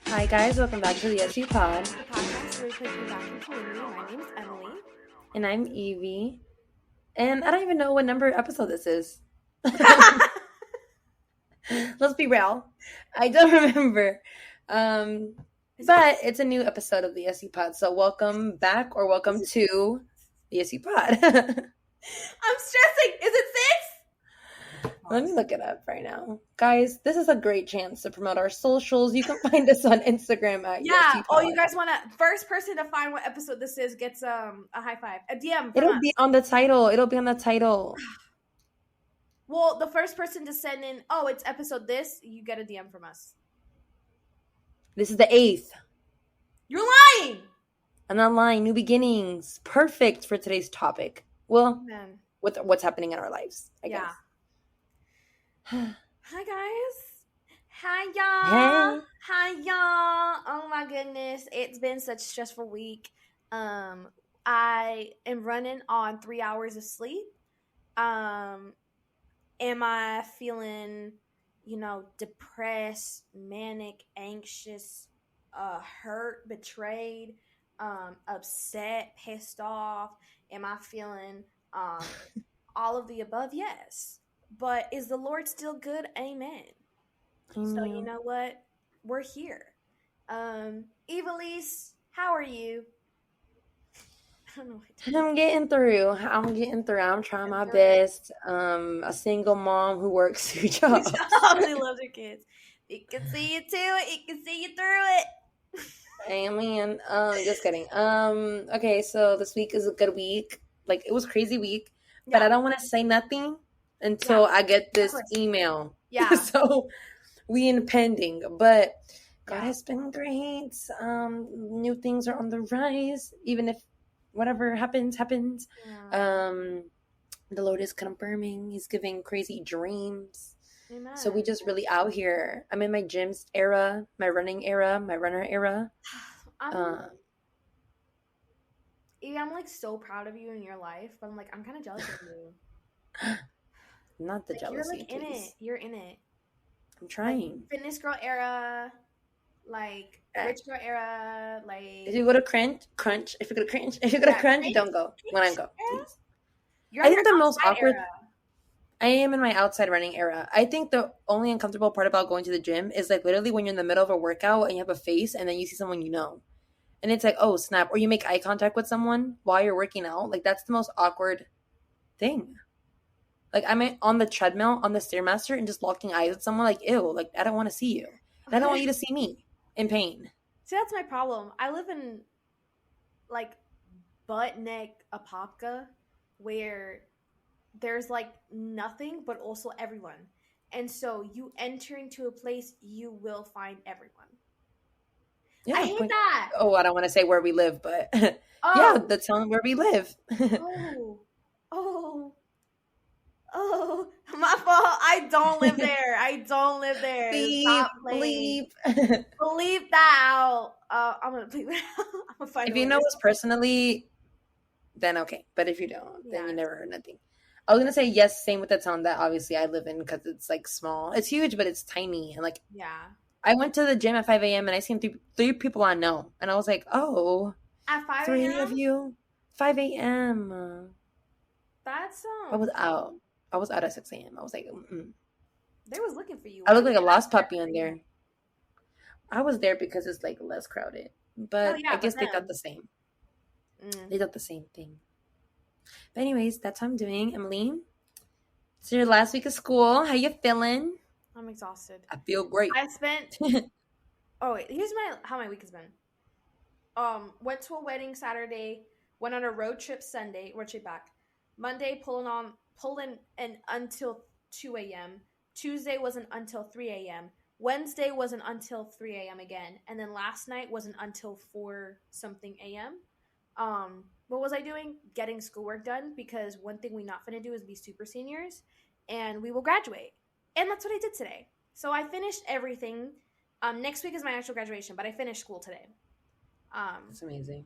Hi guys, welcome back to the SU Pod. The podcast where we play people back in community. My name is Emily. And I'm Evie. And I don't even know what number episode this is. Let's be real. I don't remember. But it's a new episode of the SU Pod. So welcome back or welcome to the SU Pod. I'm stressing. Is it 6? Let me look it up right now. Guys, this is a great chance to promote our socials. You can find us on Instagram at Yeah. SU Oh, Pod. you guys want to... First person to find what episode this is gets a high five. A DM from It'll us. be on the title. It'll be on the title. Well, the first person to send in, oh, it's episode this, you get a DM from us. This is the 8th. You're lying! I'm not lying. New beginnings. Perfect for today's topic. Well, Man. with what's happening in our lives, I guess. Hi, guys. Hi, y'all. Hey. Hi, y'all. Oh, my goodness. It's been such a stressful week. I am running on 3 hours of sleep. Am I feeling, depressed, manic, anxious, hurt, betrayed, upset, pissed off? Am I feeling all of the above? Yes. But is the Lord still good? Amen. So you know what? We're here. Evilise, how are you? I don't know what to do. I'm getting through. I'm trying my best. A single mom who works 2 jobs. She loves her kids. It can see you to it. It can see you through it. Amen. Just kidding. Okay, so this week is a good week. Like, it was a crazy week, but I don't want to say nothing until I get this email. Yeah. So we in pending, but God has been great. New things are on the rise, even if whatever happens. Yeah. The Lord is confirming. He's giving crazy dreams. Amen. So we just really out here. I'm in my gym's era, my running era, my runner era. I'm like so proud of you in your life, but I'm kind of jealous of you. Not the jealousy. You're like in it. You're in it. I'm trying. Like, fitness girl era, like rich girl era, like. If you go to crunch. If you go to crunch, don't go. When I go, please. I think the most awkward. Era. I am in my outside running era. I think the only uncomfortable part about going to the gym is like literally when you're in the middle of a workout and you have a face and then you see someone you know. And it's like, oh, snap. Or you make eye contact with someone while you're working out. Like, that's the most awkward thing. Like, I'm on the treadmill, on the Stairmaster, and just locking eyes with someone. Like, ew. Like, I don't want to see you. And I don't want you to see me in pain. See, that's my problem. I live in, like, butt neck Apopka, where there's, like, nothing but also everyone. And so you enter into a place, you will find everyone. Yeah, I hate that. Oh, I don't want to say where we live, but yeah, the town where we live. Oh, my fault. I don't live there. Bleep. Bleep that out. I'm gonna bleep that out. I'm gonna find. If you know us personally, then okay. But if you don't, then you never heard nothing. I was gonna say yes. Same with the town that obviously I live in because it's like small. It's huge, but it's tiny and like I went to the gym at 5 a.m. and I seen three people I know. And I was like, oh. At 5 a.m.? 3 of you? 5 a.m. That's I was out. I was out at 6 a.m. I was like, They was looking for you. I look like a lost puppy in there. I was there because it's like less crowded. But I guess they thought the same. They thought the same thing. But anyways, that's how I'm doing. Emily, it's your last week of school. How you feeling? I'm exhausted. I feel great. I spent. Oh wait, here's how my week has been. Went to a wedding Saturday. Went on a road trip Sunday. Road trip back. Monday pulling in until 2 a.m. Tuesday wasn't until 3 a.m. Wednesday wasn't until 3 a.m. again, and then last night wasn't until 4 something a.m. What was I doing? Getting schoolwork done because one thing we not gonna do is be super seniors, and we will graduate. And that's what I did today. So I finished everything. Next week is my actual graduation, but I finished school today. That's amazing.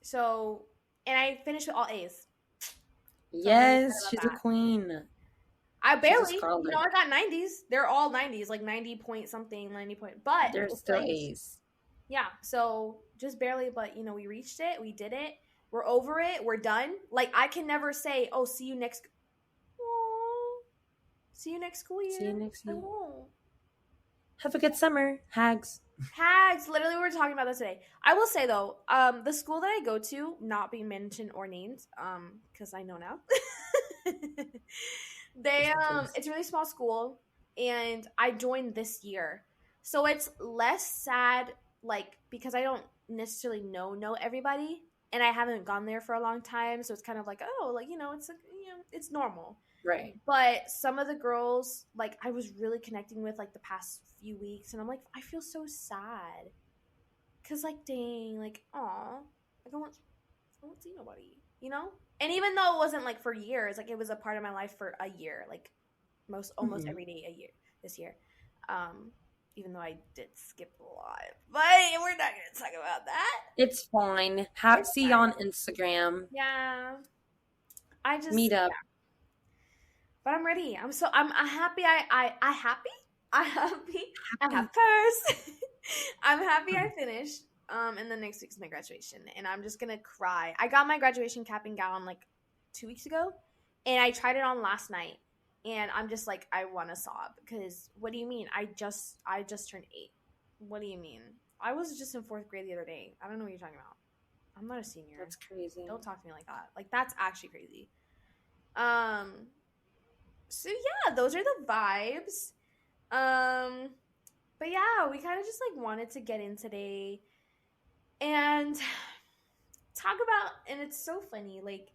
So, and I finished with all A's. So yes, she's a queen. I barely, I got 90s. They're all 90s, like 90 point something, 90 point, but they're still A's. Yeah, so just barely, but we reached it. We did it. We're over it. We're done. Like, I can never say, "Oh, see you next." Aww. See you next school year. See you next year. Have a good summer, hags. Hags. Literally, we were talking about this today. I will say though, the school that I go to, not being mentioned or named, because I know now. It's a really small school, and I joined this year, so it's less sad, like, because I don't necessarily know everybody, and I haven't gone there for a long time, so it's kind of like, oh, like, it's normal, right? But some of the girls, like, I was really connecting with, like, the past few weeks, and I'm like, I feel so sad, because, like, dang, like, aw, like, I won't see nobody, And even though it wasn't, like, for years, like, it was a part of my life for a year, like, almost every day a year this year. Even though I did skip a lot. But we're not going to talk about that. It's fine. See you on Instagram. Yeah. I just... Meet up. Yeah. But I'm ready. I'm happy I'm happy I finished. And the next week's my graduation, and I'm just gonna cry. I got my graduation cap and gown like 2 weeks ago, and I tried it on last night, and I'm just like, I want to sob, because what do you mean? I just turned 8. What do you mean? I was just in 4th grade the other day. I don't know what you're talking about. I'm not a senior. That's crazy. Don't talk to me like that. Like, that's actually crazy. So yeah, those are the vibes. But yeah, we kind of just like wanted to get in today and talk about, and it's so funny, like,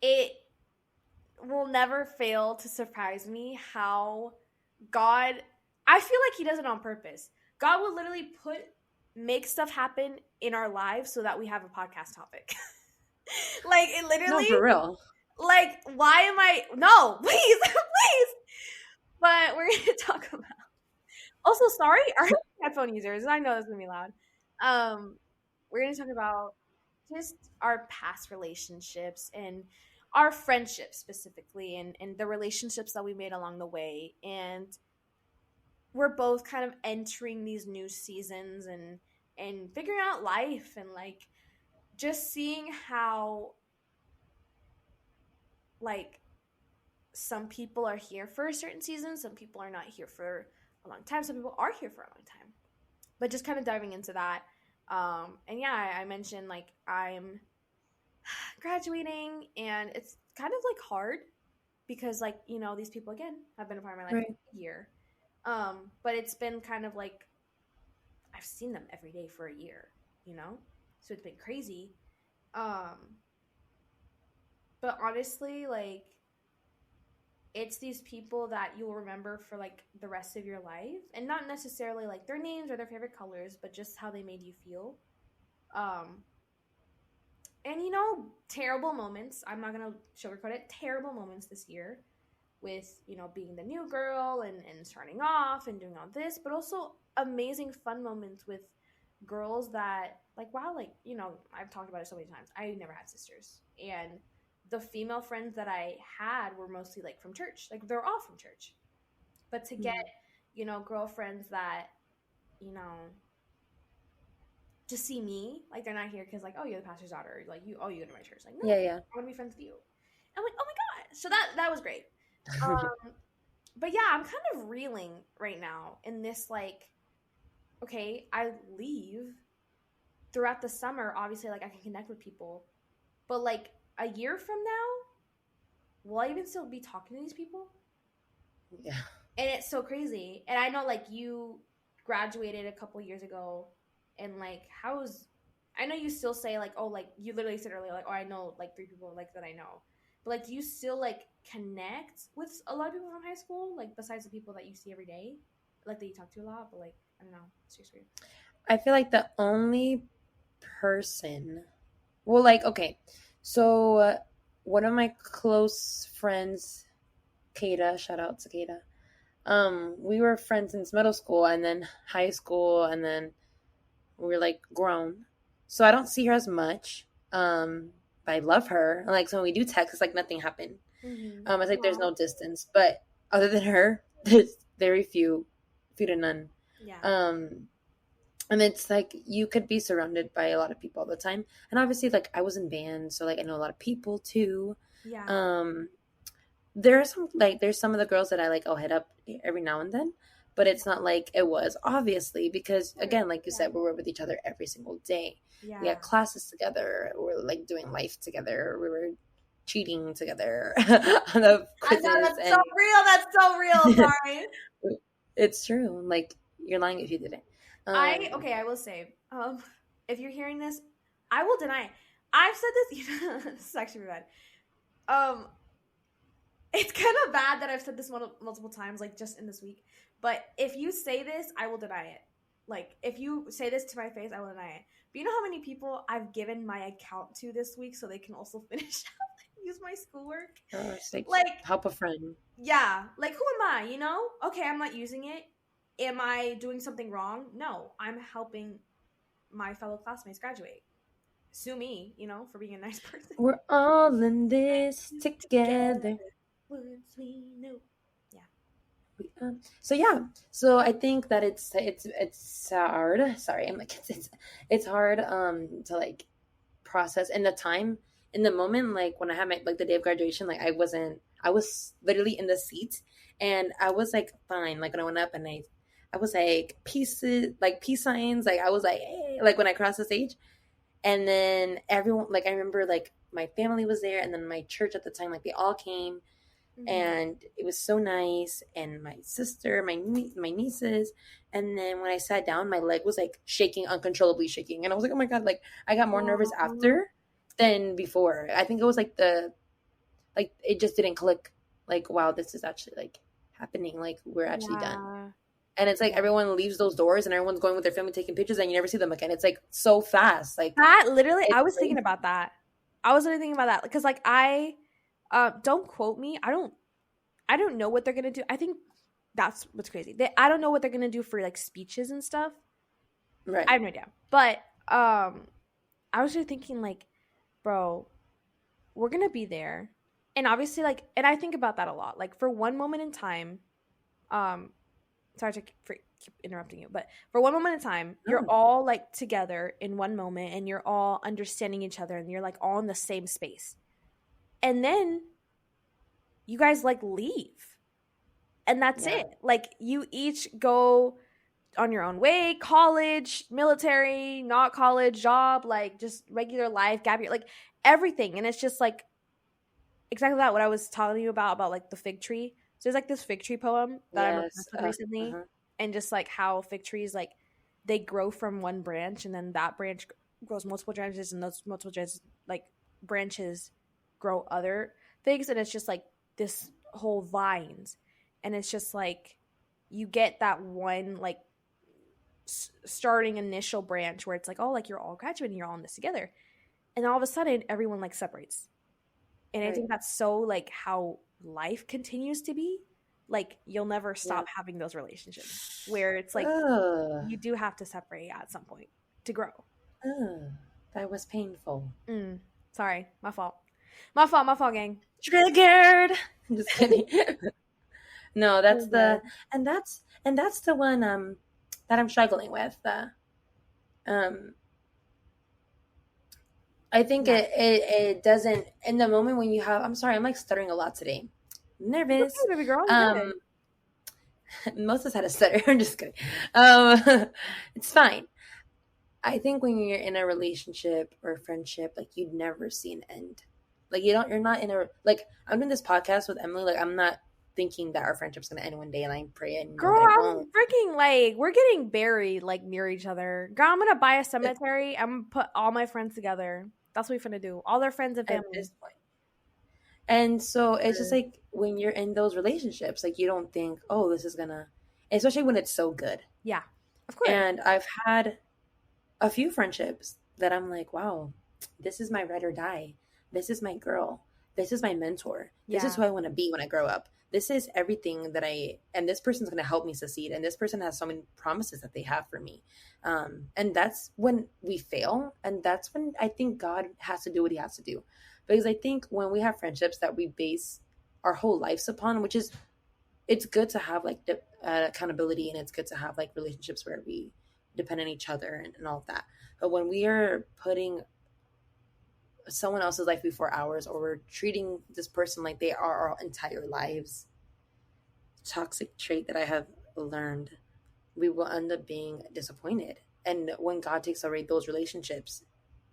it will never fail to surprise me how God, I feel like he does it on purpose. God will literally make stuff happen in our lives so that we have a podcast topic. Like, it literally, no, for real. Like, why am I, no, please, but we're going to talk about, also, sorry, our headphone users, I know this is going to be loud. We're going to talk about just our past relationships and our friendships specifically, and the relationships that we made along the way. And we're both kind of entering these new seasons and figuring out life, and like just seeing how, like, some people are here for a certain season, some people are not here for a long time, some people are here for a long time. But just kind of diving into that. And yeah, I mentioned, like, I'm graduating, and it's kind of like hard because, like, these people, again, have been a part of my life for a year. But it's been kind of like, I've seen them every day for a year, so it's been crazy. But honestly, like, it's these people that you'll remember for, like, the rest of your life. And not necessarily, like, their names or their favorite colors, but just how they made you feel. And, terrible moments. I'm not going to sugarcoat it. Terrible moments this year with, being the new girl and starting off and doing all this. But also amazing fun moments with girls that, like, wow, like, I've talked about it so many times. I never had sisters. And the female friends that I had were mostly, like, from church. Like, they're all from church. But to get, girlfriends that, to see me, like, they're not here because, like, oh, you're the pastor's daughter. Like, you go to my church. Like, no, I want to be friends with you. I'm like, oh, my God. So that was great. But, yeah, I'm kind of reeling right now in this, like, okay, I leave throughout the summer. Obviously, like, I can connect with people. But, like, a year from now, will I even still be talking to these people? Yeah. And it's so crazy. And I know, like, you graduated a couple years ago, and, like, I know you still say, like, oh, like, you literally said earlier, like, oh, I know, like, 3 people, like, that I know. But, like, do you still, like, connect with a lot of people from high school? Like, besides the people that you see every day? Like, that you talk to a lot, but, like, I don't know. It's just weird. I feel like the only person, well, like, okay, so one of my close friends, Kata, shout out to Kata, we were friends since middle school and then high school, and then we were, like, grown. So I don't see her as much, but I love her. And, like, so when we do text, it's like nothing happened. Mm-hmm. It's like there's no distance. But other than her, there's very few to none. Yeah. And it's like you could be surrounded by a lot of people all the time. And obviously, like, I was in band, so like I know a lot of people too. Yeah. There's some of the girls that I like, I'll hit up every now and then, but it's not like it was, obviously, because again, like you said, we were with each other every single day. Yeah. We had classes together, we were like doing life together, we were cheating together on the quizzes. I know, that's so real. Sorry. It's true. Like, you're lying if you didn't. I will say, if you're hearing this, I will deny it. I've said this, this is actually bad. It's kind of bad that I've said this multiple times, like just in this week. But if you say this, I will deny it. Like, if you say this to my face, I will deny it. But you know how many people I've given my account to this week so they can also finish up and use my schoolwork? Like, help a friend. Yeah. Like, who am I, you know? Okay, I'm not using it. Am I doing something wrong? No. I'm helping my fellow classmates graduate. Sue me, you know, for being a nice person. We're all in this together. Once we know. Yeah. So I think that it's hard. Sorry, I'm like it's hard to like process in the moment, like when I had my like the day of graduation, like I was literally in the seat and I was like fine, like when I went up and I was like peace signs, like I was like hey, like when I crossed the stage. And then everyone, like I remember like my family was there and then my church at the time, like they all came. And it was so nice, and my sister, my nieces, and then when I sat down, my leg was like shaking, uncontrollably shaking, and I was like, oh my god, like I got more nervous after than before. I think it was like it just didn't click, like wow, this is actually like happening, like we're actually done. And it's like everyone leaves those doors and everyone's going with their family taking pictures and you never see them again. It's like so fast, like that. Literally, I was thinking about that. Because like don't quote me. I don't know what they're gonna do. I think that's what's crazy. I don't know what they're gonna do for like speeches and stuff. Right. I have no idea. But I was just thinking like, bro, we're gonna be there, and obviously like, and I think about that a lot. Like for one moment in time, sorry to keep interrupting you, but for one moment in time, you're all like together in one moment, and you're all understanding each other, and you're like all in the same space. And then you guys like leave. And that's it. Like you each go on your own way, college, military, not college, job, like just regular life, gap year, like everything. And it's just like exactly that, what I was telling you about like the fig tree. So there's like this fig tree poem that I wrote recently. And just like how fig trees, like they grow from one branch and then that branch grows multiple branches and those multiple branches grow other figs, and it's just like this whole vines, and it's just like you get that one like starting initial branch where it's like, oh, like you're all graduating, you're all in this together, and all of a sudden everyone like separates. And I think that's so like how life continues to be. Like you'll never stop having those relationships where it's like you do have to separate at some point to grow. That was painful. Sorry, my fault, gang. Triggered. I'm just kidding. No, that's and that's the one that I'm struggling with. I think it doesn't, in the moment when you have, I'm sorry, I'm like stuttering a lot today. I'm nervous. Okay, baby girl. Moses had a stutter. I'm just kidding. It's fine. I think when you're in a relationship or a friendship, like you'd never see an end. Like you're not in a, like I'm doing this podcast with Emily, like I'm not thinking that our friendship's gonna end one day, and I pray it. Girl, I'm freaking like, we're getting buried like near each other. Girl, I'm gonna buy a cemetery. I'm gonna put all my friends together. That's what we're gonna do. All their friends and family. At this point. And so it's just like when you're in those relationships, like you don't think, oh, this is gonna, especially when it's so good. Yeah, of course. And I've had a few friendships that I'm like, wow, this is my ride or die. This is my girl. This is my mentor. This is who I want to be when I grow up. this is everything that and this person's going to help me succeed. And this person has so many promises that they have for me. And that's when we fail. And that's when I think God has to do what he has to do. Because I think when we have friendships that we base our whole lives upon, which is, it's good to have like accountability, and it's good to have like relationships where we depend on each other and all of that. But when we are putting someone else's life before ours, or we're treating this person like they are our entire lives, toxic trait that I have learned, we will end up being disappointed. And when God takes away those relationships,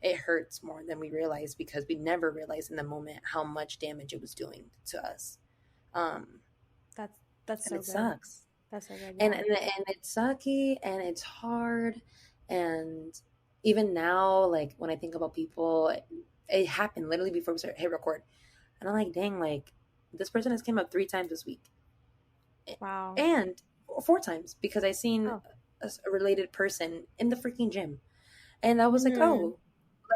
it hurts more than we realize, because we never realized in the moment how much damage it was doing to us. That's so it good. Sucks. That's so good. Yeah. And it's sucky, and it's hard. And even now, like when I think about people, it happened literally before we hit record, and I'm like, dang, like this person has came up 3 times this week. Wow. And 4 times, because I seen a related person in the freaking gym, and I was like, oh,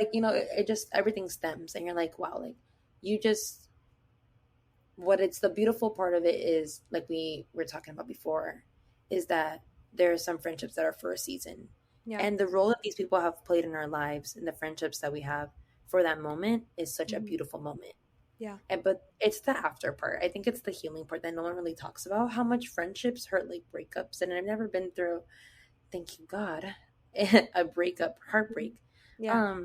like, you know, it just, everything stems, and you're like, wow, like you just, the beautiful part of it is, like we were talking about before, is that there are some friendships that are for a season. Yeah. And the role that these people have played in our lives, and the friendships that we have for that moment, is such a beautiful moment. Yeah. But it's the after part. I think it's the healing part that no one really talks about, how much friendships hurt like breakups. And I've never been through, thank you God, a heartbreak. Yeah.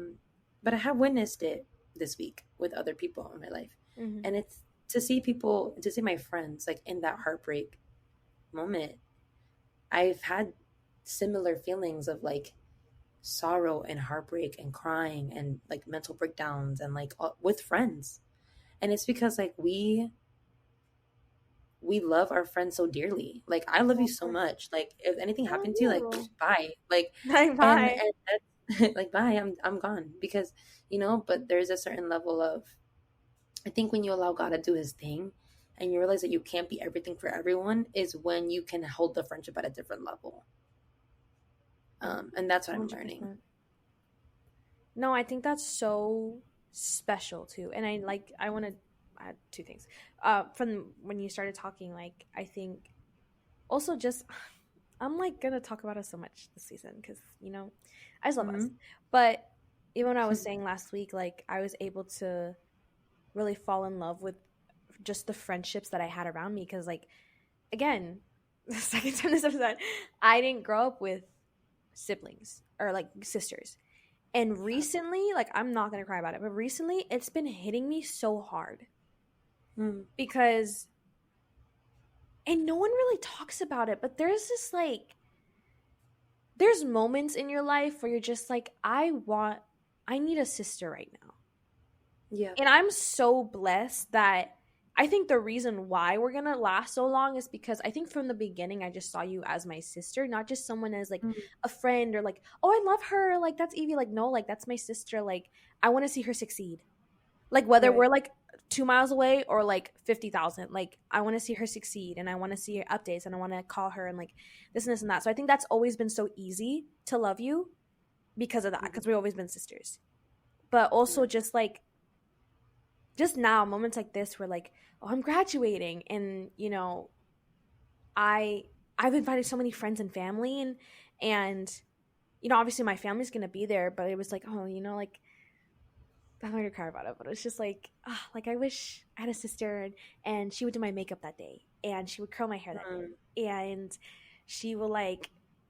But I have witnessed it this week with other people in my life. And it's to see my friends like in that heartbreak moment. I've had similar feelings of like sorrow and heartbreak and crying and like mental breakdowns, and like with friends. And it's because like we love our friends so dearly. Like, I love you so much. Like, if anything happened to you, like, bye. Like, bye. And like, bye. I'm gone. Because, you know, but there's a certain level of, I think when you allow God to do his thing, and you realize that you can't be everything for everyone, is when you can hold the friendship at a different level. And that's what 100%. I'm learning. No, I think that's so special too. And I want to add 2 things. From when you started talking, like, I think also just, I'm like gonna talk about us so much this season, because, you know, I just love us. But even when I was saying last week, like, I was able to really fall in love with just the friendships that I had around me, because, like, again, the second time this episode, I didn't grow up with siblings or like sisters. And recently, like, I'm not going to cry about it, but recently it's been hitting me so hard. Because, and no one really talks about it, but there's this, like, there's moments in your life where you're just like, I need a sister right now. Yeah. And I'm so blessed that I think the reason why we're going to last so long is because I think from the beginning, I just saw you as my sister, not just someone as like a friend, or like, oh, I love her, like, that's Evie. Like, no, like, that's my sister. Like, I want to see her succeed. Like, whether we're like 2 miles away or like 50,000, like, I want to see her succeed, and I want to see her updates, and I want to call her, and like this and this and that. So I think that's always been so easy to love you because of that, because we've always been sisters. But also just like, just now, moments like this where, like, oh, I'm graduating, and, you know, I've invited so many friends and family, and you know, obviously my family's gonna be there, but it was like, oh, you know, like, I'm not gonna cry about it, but it's just like, like, I wish I had a sister, and she would do my makeup that day, and she would curl my hair that day, and she will like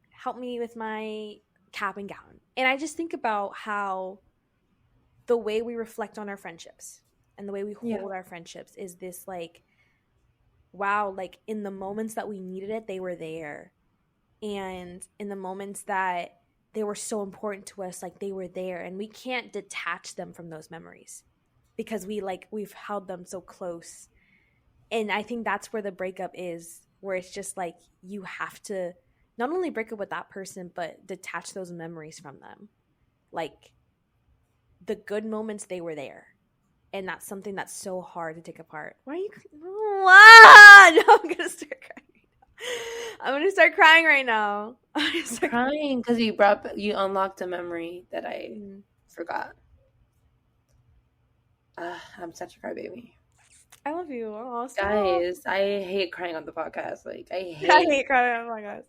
help me with my cap and gown. And I just think about how the way we reflect on our friendships and the way we hold our friendships is this, like, wow, like, in the moments that we needed it, they were there. And in the moments that they were so important to us, like, they were there. And we can't detach them from those memories because we've held them so close. And I think that's where the breakup is, where it's just like, you have to not only break up with that person, but detach those memories from them. Like, the good moments, they were there. And that's something that's so hard to take apart. Why are you? No, I'm gonna start crying. I'm gonna start crying right now. I'm crying because you unlocked a memory that I forgot. I'm such a crybaby. I love you. Oh, Guys, I hate crying on the podcast. Like, I I hate hate crying. Oh my god.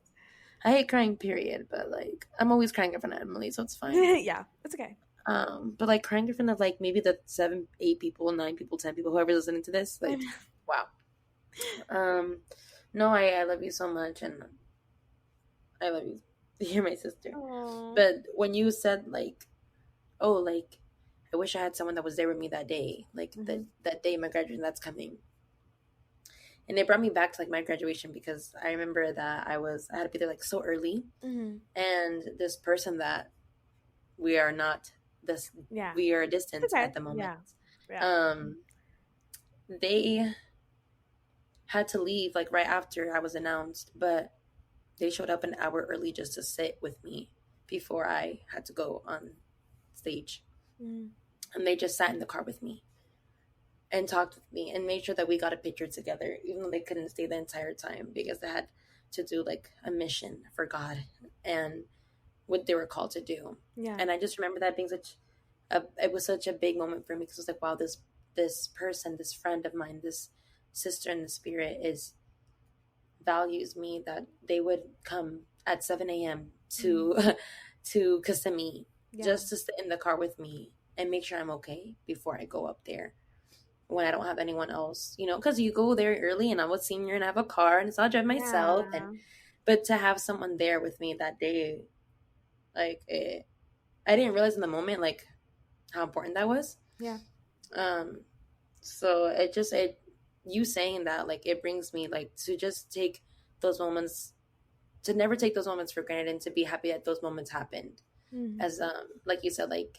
I hate crying, period. But like, I'm always crying in front of Emily, so it's fine. Yeah, it's okay. But like crying in front of like maybe the 7, 8 people, 9 people, 10 people, whoever's listening to this, like, wow. No, I love you so much, and I love you. You're my sister. Aww. But when you said like, oh, like, I wish I had someone that was there with me that day, like that day my graduation that's coming. And it brought me back to like my graduation because I remember that I had to be there like so early, and this person that we are not this we are distant at the moment. They had to leave like right after I was announced, but they showed up an hour early just to sit with me before I had to go on stage. And they just sat in the car with me and talked with me and made sure that we got a picture together, even though they couldn't stay the entire time because they had to do like a mission for God and what they were called to do. And I just remember that being it was such a big moment for me because it was like, wow, this person, this friend of mine, this sister in the spirit values me, that they would come at 7 a.m. to Kissimmee just to sit in the car with me and make sure I'm okay before I go up there when I don't have anyone else, because you go there early and I'm a senior and I have a car and so I'll drive myself. But to have someone there with me that day, like I didn't realize in the moment like how important that was. So you saying that, like, it brings me like to just take those moments, to never take those moments for granted, and to be happy that those moments happened, as like you said, like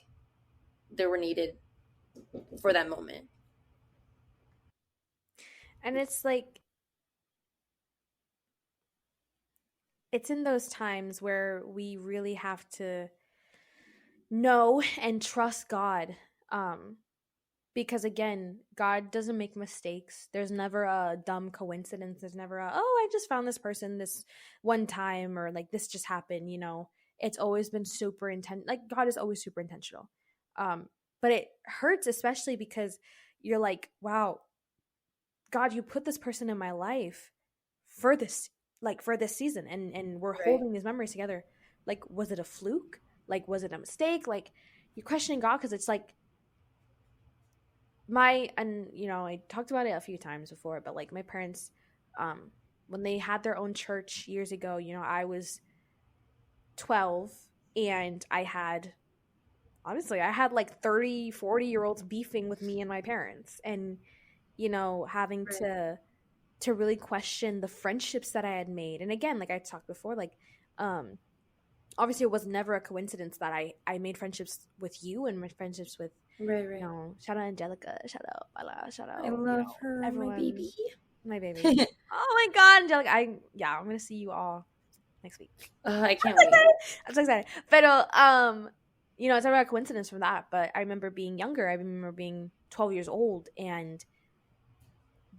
they were needed for that moment. And it's like, it's in those times where we really have to know and trust God, because again, God doesn't make mistakes. There's never a dumb coincidence. There's never I just found this person this one time, or like this just happened. It's always been super like God is always super intentional. But it hurts, especially because you're like, wow, God, you put this person in my life for this season, and we're holding these memories together. Like, was it a fluke? Like, was it a mistake? Like, you're questioning God because it's like I talked about it a few times before, but like my parents, when they had their own church years ago, I was 12 and I had like 30, 40-year-olds beefing with me and my parents, and having to really question the friendships that I had made. And again, like I talked before, like obviously it was never a coincidence that I made friendships with you and my friendships with shout out Angelica, shout out Bala, shout out, I love her, everyone. My baby. Oh my god, Angelica, I'm gonna see you all next week. I can't wait. I'm so excited. But it's never a coincidence from that. But I remember being younger. I remember being 12 years old, and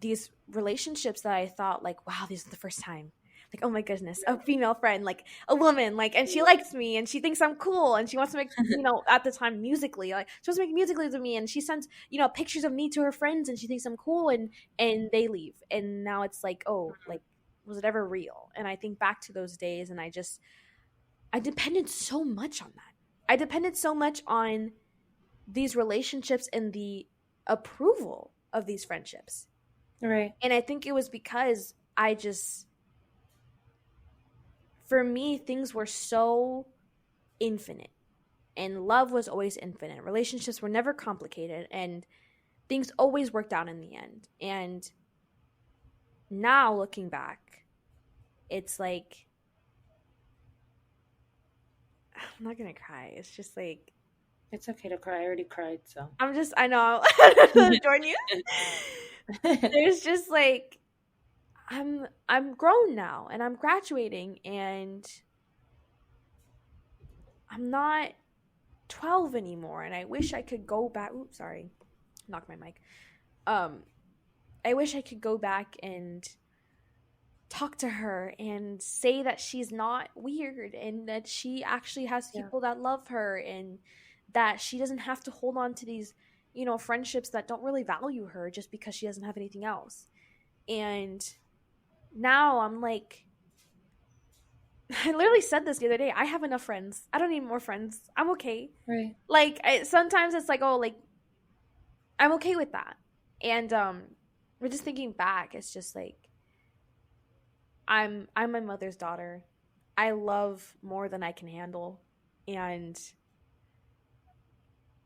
these relationships that I thought like, wow, this is the first time. Like, oh my goodness, a female friend, like a woman, like, and she likes me and she thinks I'm cool and she wants to make, at the time musically, like she wants to make musically with me, and she sends, pictures of me to her friends and she thinks I'm cool, and they leave. And now it's like, oh, like, was it ever real? And I think back to those days, and I depended so much on that. I depended so much on these relationships and the approval of these friendships. Right. And I think it was because for me, things were so infinite, and love was always infinite. Relationships were never complicated, and things always worked out in the end. And now looking back, it's like, I'm not gonna cry. It's just like, it's okay to cry. I already cried, so I know. I'm join you. There's just like, I'm grown now, and I'm graduating, and I'm not 12 anymore, and I wish I could go back. Oops, sorry, knocked my mic. I wish I could go back and talk to her and say that she's not weird, and that she actually has people that love her, and that she doesn't have to hold on to these, friendships that don't really value her just because she doesn't have anything else. And now I'm like, I literally said this the other day. I have enough friends. I don't need more friends. I'm okay. Right. Like, sometimes it's like, oh, like, I'm okay with that. And we're just thinking back. It's just like, I'm my mother's daughter. I love more than I can handle, and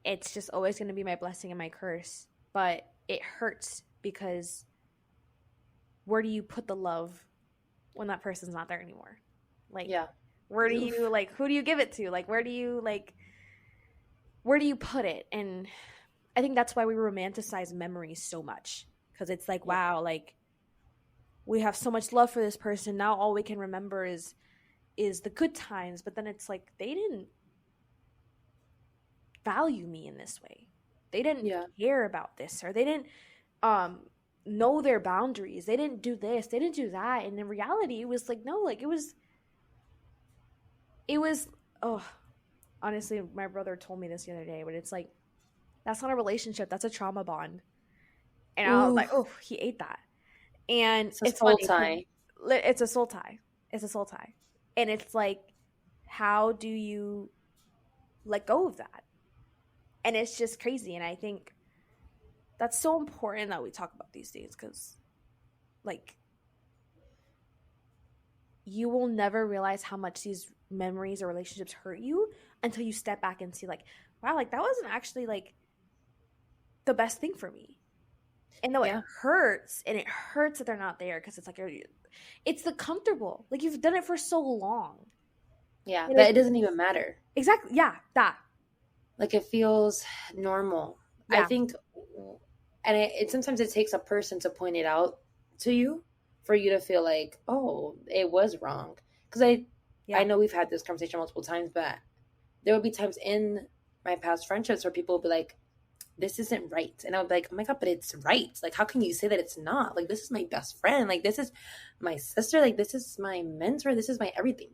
it's just always going to be my blessing and my curse. But it hurts because where do you put the love when that person's not there anymore? Like, yeah. Where do you, like, who do you give it to? Like, where do you put it? And I think that's why we romanticize memories so much, because it's like, wow, like, we have so much love for this person. Now all we can remember is the good times. But then it's like, they didn't value me in this way. They didn't care about this, or they didn't know their boundaries. They didn't do this. They didn't do that. And in reality, it was like, no, like, it was, oh, honestly, my brother told me this the other day, but it's like, that's not a relationship. That's a trauma bond. And I was like, oh, he ate that. And it's soul tie. It's a soul tie. It's a soul tie. And it's like, how do you let go of that? And it's just crazy. And I think that's so important that we talk about these things, because, like, you will never realize how much these memories or relationships hurt you until you step back and see, like, wow, like, that wasn't actually, like, the best thing for me. And though it hurts, and it hurts that they're not there, because it's like, it's the comfortable. Like, you've done it for so long. Yeah, that it doesn't even matter. Exactly. Yeah, that. Like, it feels normal. I think, and it sometimes it takes a person to point it out to you for you to feel like, oh, it was wrong. Because I know we've had this conversation multiple times, but there will be times in my past friendships where people will be like, this isn't right. And I would be like, oh my God, but it's right. Like, how can you say that it's not? Like, this is my best friend. Like, this is my sister. Like, this is my mentor. This is my everything.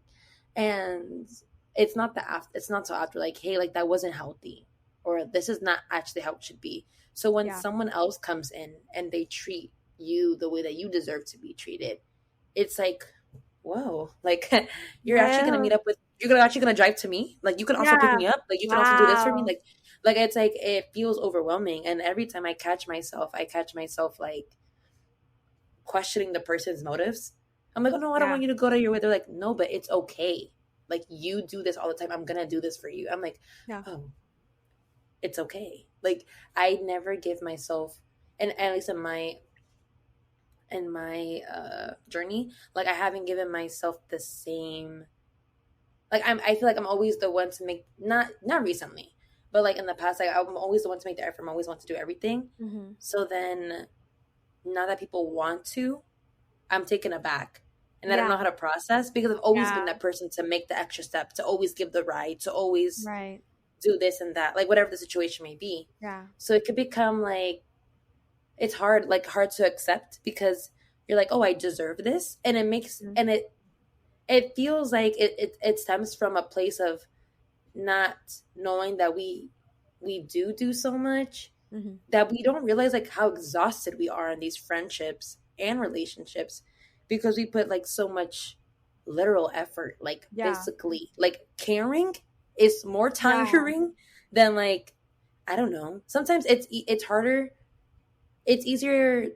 And it's not so after, like, hey, like, that wasn't healthy, or this is not actually how it should be. So when someone else comes in and they treat you the way that you deserve to be treated, it's like, whoa, like, you're actually gonna meet up with, you're actually gonna drive to me, like, you can also pick me up, like, you can also do this for me, like it's like, it feels overwhelming. And every time I catch myself like questioning the person's motives. I'm like, oh no, I don't want you to go to your way. They're like, no, but it's okay, like, you do this all the time, I'm gonna do this for you. I'm like, oh, it's okay. Like, I never give myself, and at least in my journey, like, I haven't given myself the same, like, I feel like I'm always the one to make, not recently, but like in the past, like, I'm always the one to make the effort. I'm always want to do everything. Mm-hmm. So then now that people want to, I'm taken aback, and I don't know how to process, because I've always been that person to make the extra step, to always give the ride, to always do this and that, like, whatever the situation may be. Yeah. So it could become like, it's hard to accept, because you're like, oh, I deserve this. And it makes, and it feels like it stems from a place of not knowing that we do so much, that we don't realize, like, how exhausted we are in these friendships and relationships, because we put, like, so much literal effort, like, physically, like, caring is more tiring than, like, I don't know. Sometimes it's harder. It's easier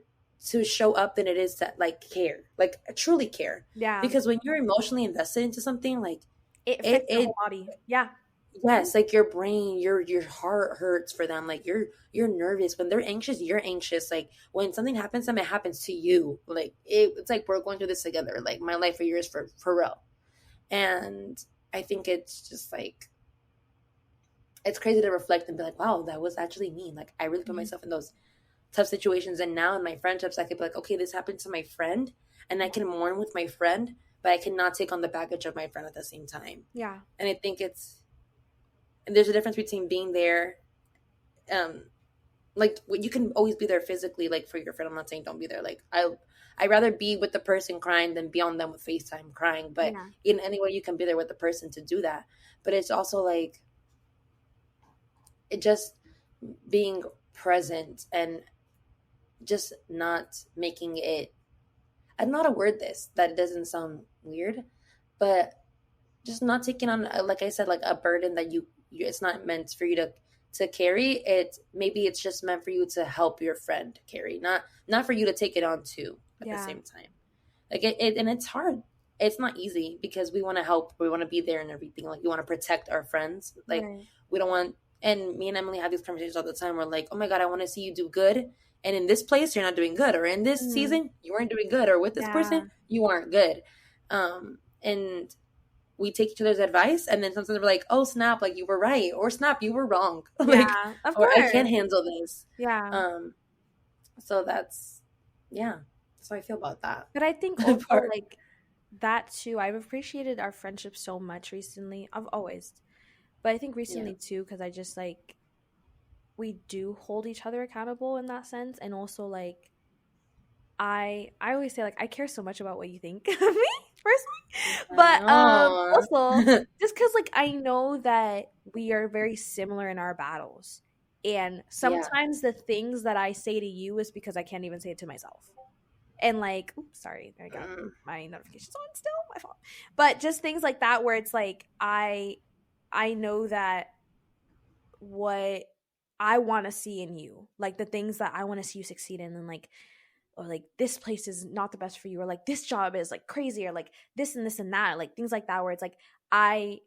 to show up than it is to, like, care, like, truly care. Yeah. Because when you're emotionally invested into something, like, it affects your whole body. Yeah. Yes, like, your brain, your heart hurts for them. Like, you're nervous when they're anxious. You're anxious. Like, when something happens to them, it happens to you. Like, it's like, we're going through this together. Like, my life for yours, for real. And I think it's just like, it's crazy to reflect and be like, wow, that was actually me. Like, I really put myself in those tough situations. And now in my friendships, I could be like, okay, this happened to my friend, and I can mourn with my friend, but I cannot take on the baggage of my friend at the same time. Yeah. And I think and there's a difference between being there, like, you can always be there physically, like, for your friend. I'm not saying don't be there. Like, I'd rather be with the person crying than be on them with FaceTime crying. But in any way you can be there with the person to do that. But it's also like, it just being present and just not making it, I don't know how to word this that it doesn't sound weird, but just not taking on, like I said, like a burden that you it's not meant for you to carry. It maybe it's just meant for you to help your friend carry, not for you to take it on too at the same time. Like it and it's hard. It's not easy because we want to help, we want to be there and everything. Like we want to protect our friends. Like we don't want. And me and Emily have these conversations all the time. We're like, oh my god, I want to see you do good. And in this place, you're not doing good. Or in this season, you weren't doing good. Or with this person, you aren't good. And we take each other's advice, and then sometimes we're like, oh snap, like you were right, or snap, you were wrong. Like, of or course. I can't handle this. So that's how I feel about that. But I think also like that too, I've appreciated our friendship so much recently. I've always, but I think recently too, because I just like, we do hold each other accountable in that sense. And also like, I always say like, I care so much about what you think of me personally, but also just because like I know that we are very similar in our battles, and sometimes the things that I say to you is because I can't even say it to myself. And like, oops, sorry, I got my notifications on still, my fault. But just things like that where it's like I know that what I want to see in you, like the things that I want to see you succeed in, and like, or like this place is not the best for you, or like this job is like crazy, or like this and this and that, like things like that where it's like that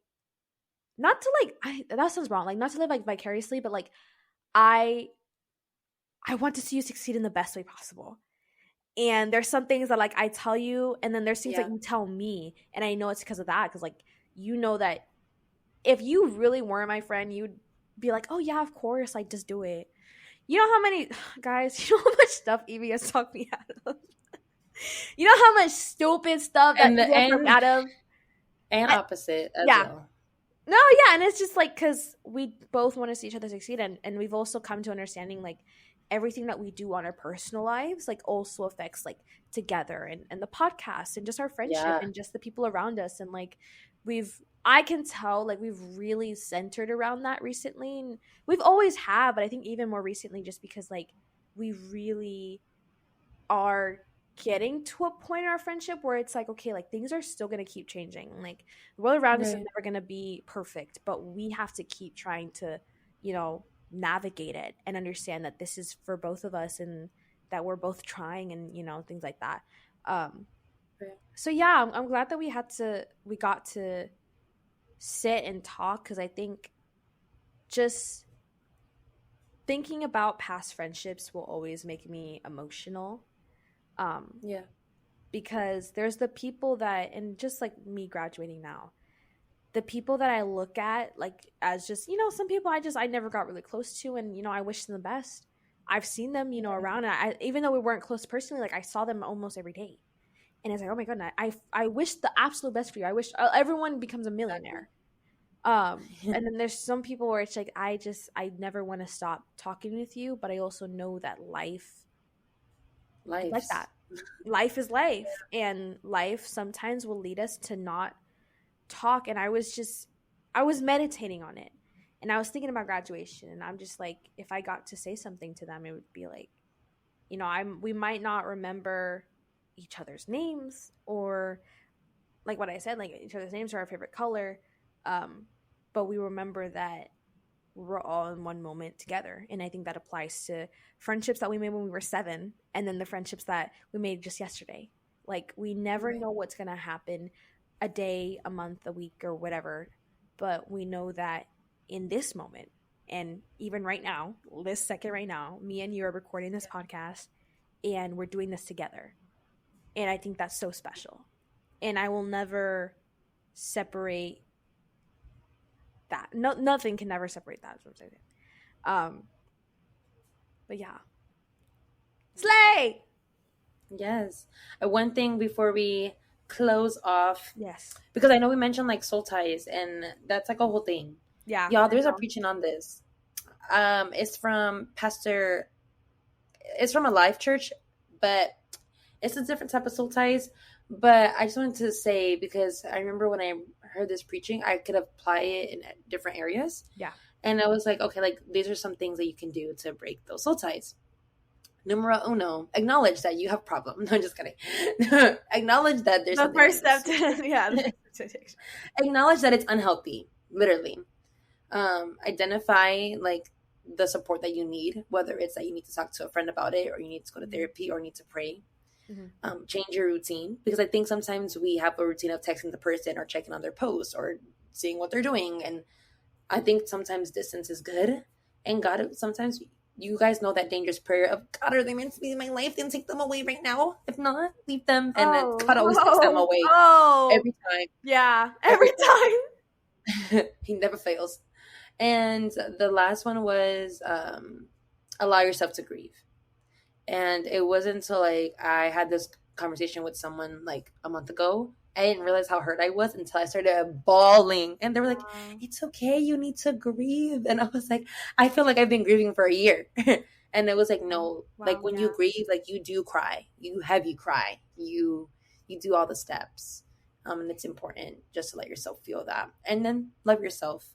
sounds wrong, like not to live like vicariously, but like I want to see you succeed in the best way possible. And there's some things that like I tell you, and then there's things that you tell me, and I know it's because of that, because like you know that if you really weren't my friend, you'd be like, oh yeah, of course, like just do it. You know how many guys, you know how much stuff Evie has talked me out of. You know how much stupid stuff that Evie has talked me out of, and opposite as well. No, and it's just like because we both want to see each other succeed, and we've also come to understanding like everything that we do on our personal lives like also affects like together and the podcast and just our friendship and just the people around us, and like I can tell like we've really centered around that recently, and we've always have, but I think even more recently just because like we really are getting to a point in our friendship where it's like, okay, like things are still going to keep changing, like the world around us is never going to be perfect, but we have to keep trying to, you know, navigate it and understand that this is for both of us and that we're both trying, and you know, things like that. So yeah, I'm glad that we got to sit and talk, because I think just thinking about past friendships will always make me emotional. Because there's the people that, and just like me graduating now, the people that I look at like as just, you know, some people I never got really close to, and you know, I wish them the best. I've seen them, you know, around, and I, even though we weren't close personally, like I saw them almost every day, and it's like, oh my goodness, I wish the absolute best for you. I wish everyone becomes a millionaire. And then there's some people where it's like I never want to stop talking with you, but I also know that life is like that. Life is life, and life sometimes will lead us to not talk. And I was meditating on it, and I was thinking about graduation, and I'm just like, if I got to say something to them, it would be like, you know, we might not remember each other's names, or like what I said, like each other's names or our favorite color, but we remember that we're all in one moment together. And I think that applies to friendships that we made when we were 7, and then the friendships that we made just yesterday. Like we never know what's going to happen a day, a month, a week, or whatever, but we know that in this moment, and even right now, this second right now, me and you are recording this podcast, and we're doing this together. And I think that's so special, and I will never separate that. Nothing can never separate that, is what I'm saying. But yeah, slay. Yes. One thing before we close off, yes, because I know we mentioned like soul ties, and that's like a whole thing. Yeah, y'all, there's a preaching on this. It's from a life church, but it's a different type of soul ties. But I just wanted to say, because I remember when I heard this preaching, I could apply it in different areas. Yeah. And I was like, okay, like these are some things that you can do to break those soul ties. Numero uno, acknowledge that you have a problem. No, I'm just kidding. Acknowledge that there's the first step to acknowledge that it's unhealthy, literally. Identify like the support that you need, whether it's that you need to talk to a friend about it, or you need to go to therapy, or need to pray. Change your routine, because I think sometimes we have a routine of texting the person or checking on their posts or seeing what they're doing, and I think sometimes distance is good. And God, sometimes you guys know that dangerous prayer of, God, are they meant to be in my life? Then take them away right now. If not, leave them. And then God always takes them away every time. Yeah, every time. He never fails. And the last one was allow yourself to grieve. And it wasn't until like I had this conversation with someone like a month ago, I didn't realize how hurt I was until I started bawling. And they were like, it's okay, you need to grieve. And I was like, I feel like I've been grieving for a year. And it was like, no, like when you grieve, like you do cry. You cry. You do all the steps. And it's important just to let yourself feel that. And then love yourself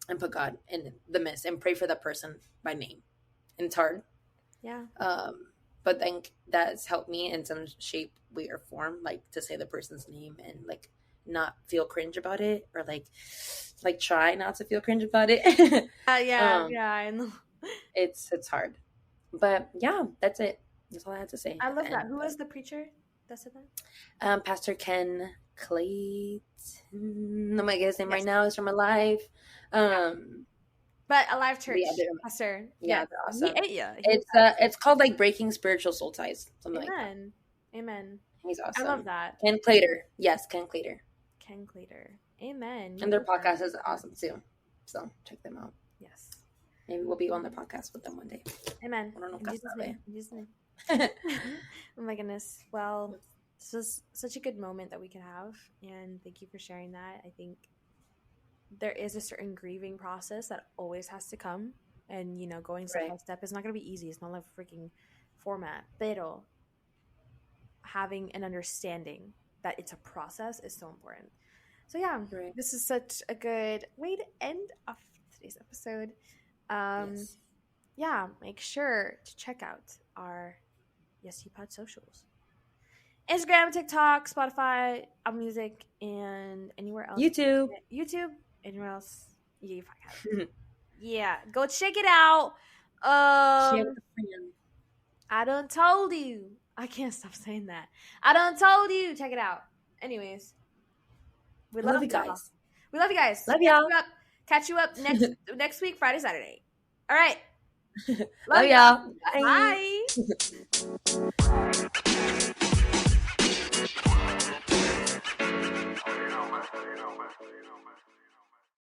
and put God in the midst and pray for that person by name. And it's hard. Yeah. But I think that's helped me in some shape, way, or form, like to say the person's name and like not feel cringe about it, or like try not to feel cringe about it. Yeah, I know. It's hard, but yeah, that's it. That's all I had to say. I love that. Who was the preacher that said that? Pastor Ken Clayton. I'm gonna get his name right now. He's from Alive. But Alive Church, pastor. Yeah, they're awesome. It's called like Breaking Spiritual Soul Ties, something like that. Amen. He's awesome. I love that. Ken Clayton. Yes, Ken Clayton. Ken Clayton. Amen. And their podcast is awesome too. So check them out. Yes. Maybe we'll be on their podcast with them one day. Amen. I don't know. In Jesus' name. Oh my goodness. Well, this was such a good moment that we could have, and thank you for sharing that. I think there is a certain grieving process that always has to come, and going step by step is not going to be easy. It's not like a freaking format, pero having an understanding that it's a process is so important. So yeah, this is such a good way to end off today's episode. Yeah, make sure to check out our Yes You Pod socials: Instagram, TikTok, Spotify, Apple Music, and anywhere else. YouTube, anywhere else. Yeah, go check it out. Share with a friend. I done told you. I can't stop saying that. I done told you. Check it out. Anyways, we love you guys. We love you guys. Love y'all. Catch you up next week, Friday, Saturday. All right. Love y'all. Bye.